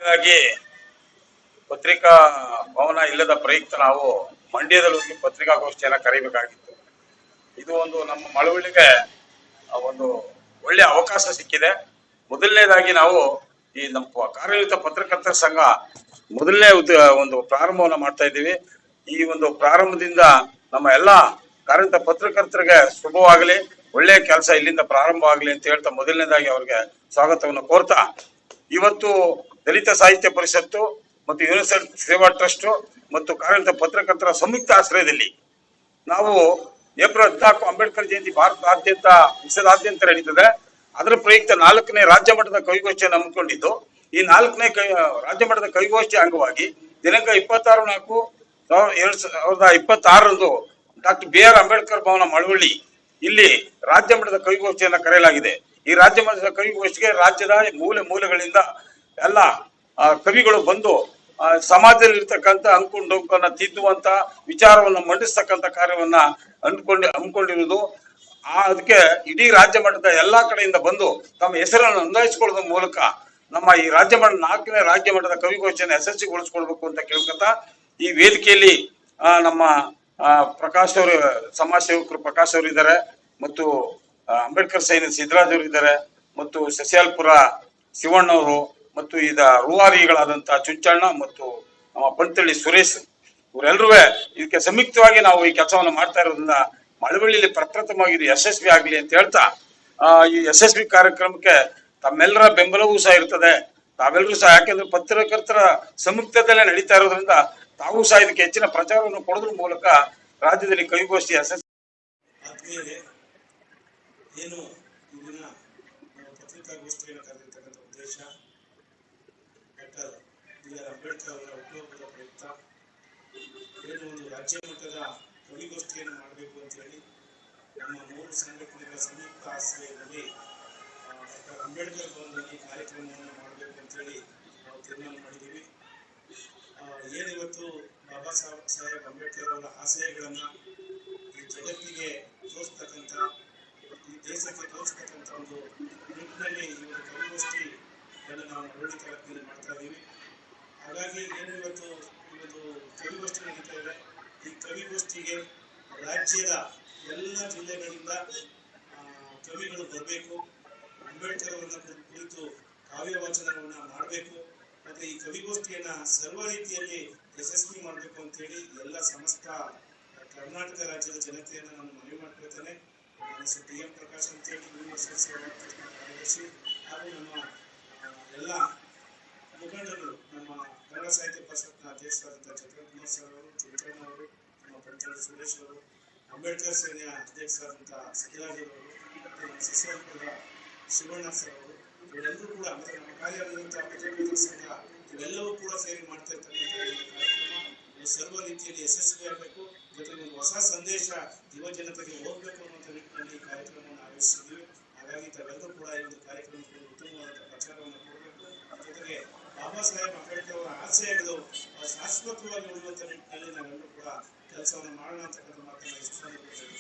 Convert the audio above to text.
ಹಾಗಾಗಿ ಪತ್ರಿಕಾ ಭವನ ಇಲ್ಲದ ಪ್ರಯುಕ್ತ ನಾವು ಮಂಡ್ಯದಲ್ಲಿ ಹೋಗಿ ಪತ್ರಿಕಾಗೋಷ್ಠಿಯನ್ನ ಕರೀಬೇಕಾಗಿತ್ತು. ಇದು ಒಂದು ನಮ್ಮ ಮಳವಳ್ಳಿಗೆ ಒಂದು ಒಳ್ಳೆ ಅವಕಾಶ ಸಿಕ್ಕಿದೆ. ಮೊದಲನೇದಾಗಿ ನಾವು ಈ ನಮ್ಮ ಕಾರ್ಯನಿರತ ಪತ್ರಕರ್ತರ ಸಂಘ ಮೊದಲನೇ ಒಂದು ಪ್ರಾರಂಭವನ್ನ ಮಾಡ್ತಾ ಇದ್ದೀವಿ. ಈ ಒಂದು ಪ್ರಾರಂಭದಿಂದ ನಮ್ಮ ಎಲ್ಲಾ ಕಾರ್ಯನಿರತ ಪತ್ರಕರ್ತರಿಗೆ ಶುಭವಾಗಲಿ, ಒಳ್ಳೆಯ ಕೆಲಸ ಇಲ್ಲಿಂದ ಪ್ರಾರಂಭ ಆಗಲಿ ಅಂತ ಹೇಳ್ತಾ ಮೊದಲನೇದಾಗಿ ಅವ್ರಿಗೆ ಸ್ವಾಗತವನ್ನು ಕೋರ್ತಾ, ಇವತ್ತು ದಲಿತ ಸಾಹಿತ್ಯ ಪರಿಷತ್ತು ಮತ್ತು ಯೂನಿಸೆಫ್ ಸೇವಾ ಟ್ರಸ್ಟ್ ಮತ್ತು ಕಾರ್ಯನಿರತ ಪತ್ರಕರ್ತರ ಸಂಯುಕ್ತ ಆಶ್ರಯದಲ್ಲಿ ನಾವು ಏಪ್ರಿಲ್ 14 ಅಂಬೇಡ್ಕರ್ ಜಯಂತಿ ಭಾರತದಾದ್ಯಂತ ವಿಶ್ವದಾದ್ಯಂತ ನಡೀತದೆ. ಅದರ ಪ್ರಯುಕ್ತ 4ನೇ ರಾಜ್ಯ ಮಟ್ಟದ ಕವಿಗೋಷ್ಠಿಯನ್ನು ಹಮ್ಮಿಕೊಂಡಿದ್ದು, ಈ 4ನೇ ರಾಜ್ಯ ಮಟ್ಟದ ಕವಿಗೋಷ್ಠಿ ಅಂಗವಾಗಿ ದಿನಾಂಕ 26/4/2026 ಡಾಕ್ಟರ್ BR ಅಂಬೇಡ್ಕರ್ ಭವನ ಮಳವಳ್ಳಿ ಇಲ್ಲಿ ರಾಜ್ಯ ಮಟ್ಟದ ಕವಿಗೋಷ್ಠಿಯನ್ನು ಕರೆಯಲಾಗಿದೆ. ಈ ರಾಜ್ಯ ಮಟ್ಟದ ಕವಿಗೋಷ್ಠಿಗೆ ರಾಜ್ಯದ ಮೂಲೆಗಳಿಂದ ಎಲ್ಲ ಕವಿಗಳು ಬಂದು ಸಮಾಜದಲ್ಲಿ ಇರ್ತಕ್ಕಂಥ ಅಂಕುಡೊಂಕನ್ನ ತಿದ್ದುವಂತ ವಿಚಾರವನ್ನು ಮಂಡಿಸ್ತಕ್ಕಂಥ ಕಾರ್ಯವನ್ನ ಹಮ್ಮಿಕೊಂಡಿರುವುದು. ಅದಕ್ಕೆ ಇಡೀ ರಾಜ್ಯ ಮಟ್ಟದ ಎಲ್ಲಾ ಕಡೆಯಿಂದ ಬಂದು ತಮ್ಮ ಹೆಸರನ್ನು ನೋಂದಾಯಿಸಿಕೊಳ್ಳುವ ಮೂಲಕ ನಮ್ಮ ಈ ರಾಜ್ಯ ಮಟ್ಟ 4ನೇ ರಾಜ್ಯ ಮಟ್ಟದ ಕವಿಗೋಷ್ಠಿಯನ್ನು ಯಶಸ್ವಿಗೊಳಿಸಿಕೊಳ್ಬೇಕು ಅಂತ ಕೇಳ್ಕೊತಾ, ಈ ವೇದಿಕೆಯಲ್ಲಿ ನಮ್ಮ ಪ್ರಕಾಶ್ ಅವರು, ಸಮಾಜ ಸೇವಕರು ಪ್ರಕಾಶ್ ಅವರು ಇದ್ದಾರೆ, ಮತ್ತು ಅಂಬೇಡ್ಕರ್ ಸೈನ್ಯ ಸಿದ್ದರಾಜ್ ಅವರು ಇದ್ದಾರೆ, ಮತ್ತು ಸಸ್ಯಾಲ್ಪುರ ಶಿವಣ್ಣವರು, ಮತ್ತು ರೂವಾರಿಗಳಾದಂತಹ ಚುಂಚಣ್ಣ ಮತ್ತು ಪಂತಳ್ಳಿ ಸುರೇಶ್, ಇವರೆಲ್ಲರೂ ಇದಕ್ಕೆ ಸಂಯುಕ್ತವಾಗಿ ನಾವು ಈ ಕೆಲಸವನ್ನು ಮಾಡ್ತಾ ಇರೋದ್ರಿಂದ ಮಳವಳ್ಳಿಯಲ್ಲಿ ಪ್ರಪ್ರಥಮವಾಗಿ ಇದು ಯಶಸ್ವಿ ಆಗ್ಲಿ ಅಂತ ಹೇಳ್ತಾ, ಈ ಯಶಸ್ವಿ ಕಾರ್ಯಕ್ರಮಕ್ಕೆ ತಮ್ಮೆಲ್ಲರ ಬೆಂಬಲವೂ ಸಹ ಇರ್ತದೆ. ತಾವೆಲ್ಲರೂ ಸಹ, ಯಾಕೆಂದ್ರೆ ಪತ್ರಕರ್ತರ ಸಂಯುಕ್ತದಲ್ಲೇ ನಡೀತಾ ಇರೋದ್ರಿಂದ ತಾವು ಸಹ ಇದಕ್ಕೆ ಹೆಚ್ಚಿನ ಪ್ರಚಾರವನ್ನು ಕೊಡೋದ್ರ ಮೂಲಕ ರಾಜ್ಯದಲ್ಲಿ ಕವಿಗೋಷ್ಠಿ ಯಶಸ್ವಿ. ಏನು ಇದನ್ನ ಪತ್ರಿಕಾಗೋಷ್ಠಿಯನ್ನು ಕರೆದಿರ್ತಕ್ಕಂಥ ಉದ್ದೇಶ ಡಾಕ್ಟರ್ BR ಅಂಬೇಡ್ಕರ್ ಅವರ ಹುಟ್ಟುಹಬ್ಬದ ಪ್ರಯುಕ್ತ ಏನು ಒಂದು ರಾಜ್ಯ ಮಟ್ಟದ ಕವಿಗೋಷ್ಠಿಯನ್ನು ಮಾಡಬೇಕು ಅಂತ ಹೇಳಿ ನಮ್ಮ 3 ಸಂಘಟನೆಗಳ ಸಂಯುಕ್ತ ಆಶ್ರಯದಲ್ಲಿ ಡಾಕ್ಟರ್ ಅಂಬೇಡ್ಕರ್ ಭವನದಲ್ಲಿ ಕಾರ್ಯಕ್ರಮವನ್ನು ಮಾಡಬೇಕು ಅಂತ ಹೇಳಿ ನಾವು ತೀರ್ಮಾನ ಮಾಡಿದ್ದೀವಿ. ಏನಿವತ್ತು ಬಾಬಾ ಸಾಹೇಬ್ ಅಂಬೇಡ್ಕರ್ ಅವರ ಆಶಯಗಳನ್ನ ಈ ಜಗತ್ತಿಗೆ ತೋರಿಸ್ತಕ್ಕಂಥ, ಈ ದೇಶಕ್ಕೆ ತೋರಿಸ್ತಕ್ಕಂಥ ಒಂದು ನಿಟ್ಟಿನಲ್ಲಿ ಈ ಒಂದು ಕವಿಗೋಷ್ಠಿಯನ್ನು ನಾವು ಮಳವಳ್ಳಿ ತಾಲೂಕಿನಲ್ಲಿ ಮಾಡ್ತಾ ಇದ್ದೀವಿ. ಹಾಗಾಗಿ ಏನು ಇವತ್ತು ಈ ಒಂದು ಕವಿಗೋಷ್ಠಿ ನಡೀತಾ ಇದೆ. ಈ ಕವಿಗೋಷ್ಠಿಗೆ ರಾಜ್ಯದ ಎಲ್ಲ ಜಿಲ್ಲೆಗಳಿಂದ ಕವಿಗಳು ಬರಬೇಕು, ಅಂಬೇಡ್ಕರ್ ಅವರನ್ನ ಕುರಿತು ಕಾವ್ಯ ವಾಚನಗಳನ್ನ ಮಾಡಬೇಕು, ಮತ್ತೆ ಈ ಕವಿಗೋಷ್ಠಿಯನ್ನ ಸರ್ವ ರೀತಿಯಲ್ಲಿ ಯಶಸ್ವಿ ಮಾಡಬೇಕು ಅಂತ ಹೇಳಿ ಎಲ್ಲ ಸಮಸ್ತ ಕರ್ನಾಟಕ ರಾಜ್ಯದ ಜನತೆಯನ್ನು ನಾನು ಮನವಿ ಮಾಡ್ಕೊಳ್ತೇನೆ. ನನ್ನ ಹೆಸರು TM ಪ್ರಕಾಶ್ ಅಂತ ಹೇಳಿ ಯೂನಿವರ್ಸಿಟಿ ಸೇವಾ ಟ್ರಸ್ಟ್ನ ಕಾರ್ಯದರ್ಶಿ, ಹಾಗೂ ನಮ್ಮ ಎಲ್ಲ ಮುಖಂಡರು, ನಮ್ಮ ಕನ್ನಡ ಸಾಹಿತ್ಯ ಪರಿಷತ್ನ ಅಧ್ಯಕ್ಷರಾದಂತಹ ಚಂದ್ರಕುಮಾರ್ ಸರ್ ಅವರು, ಚುಂಚಣ್ಣ ಅವರು, ನಮ್ಮ ಪಂಚಾಯತ್ ಸುರೇಶ್ ಅವರು, ಅಂಬೇಡ್ಕರ್ ಸೇನೆಯ ಅಧ್ಯಕ್ಷರಾದಂತಹ ಸಿದ್ದರಾಜ್ ಅವರು, ಮತ್ತು ನಮ್ಮ ಸಸ್ಯಾಲ್ಪುರದ ಶಿವಣ್ಣ ಸರ್ ಅವರು, ಇವರೆಲ್ಲರೂ ಕೂಡ, ಮತ್ತೆ ನಮ್ಮ ಕಾರ್ಯನಿರತ ಪತ್ರಕರ್ತರ ಸಂಘ, ಇವೆಲ್ಲವೂ ಕೂಡ ಸೇರಿ ಮಾಡ್ತಾ ಇರ್ತಕ್ಕಂಥ ಕಾರ್ಯಕ್ರಮ ಸರ್ವ ರೀತಿಯಲ್ಲಿ ಯಶಸ್ವಿ ಆಗಬೇಕು. ಜೊತೆಗೆ ಒಂದು ಹೊಸ ಸಂದೇಶ ಯುವ ಜನತೆಗೆ ಹೋಗ್ಬೇಕು ಅನ್ನುವಂಥ ನಿಟ್ಟಿನಲ್ಲಿ ಈ ಕಾರ್ಯಕ್ರಮವನ್ನು ಆಯೋಜಿಸಿದ್ದೀವಿ. ಹಾಗಾಗಿ ತಾವೆಲ್ಲರೂ ಕೂಡ ಈ ಒಂದು ಕಾರ್ಯಕ್ರಮಕ್ಕೆ ಉತ್ತಮವಾದ ಪ್ರಚಾರವನ್ನು ಕೊಡಬೇಕು. ಜೊತೆಗೆ ಬಾಬಾ ಸಾಹೇಬ್ ಅಂಬೇಡ್ಕರ್ ಅವರ ಆಶಯಗಳು ಶಾಶ್ವತವಾಗಿ ಉಳಿಯುವಂಥ ನಿಟ್ಟಿನಲ್ಲಿ ನಾವೆಲ್ಲರೂ ಕೂಡ ಕೆಲಸವನ್ನು ಮಾಡೋಣ ಅಂತಕ್ಕಂಥ ಮಾತನ್ನು ಇಷ್ಟಪಡ್ತೀನಿ.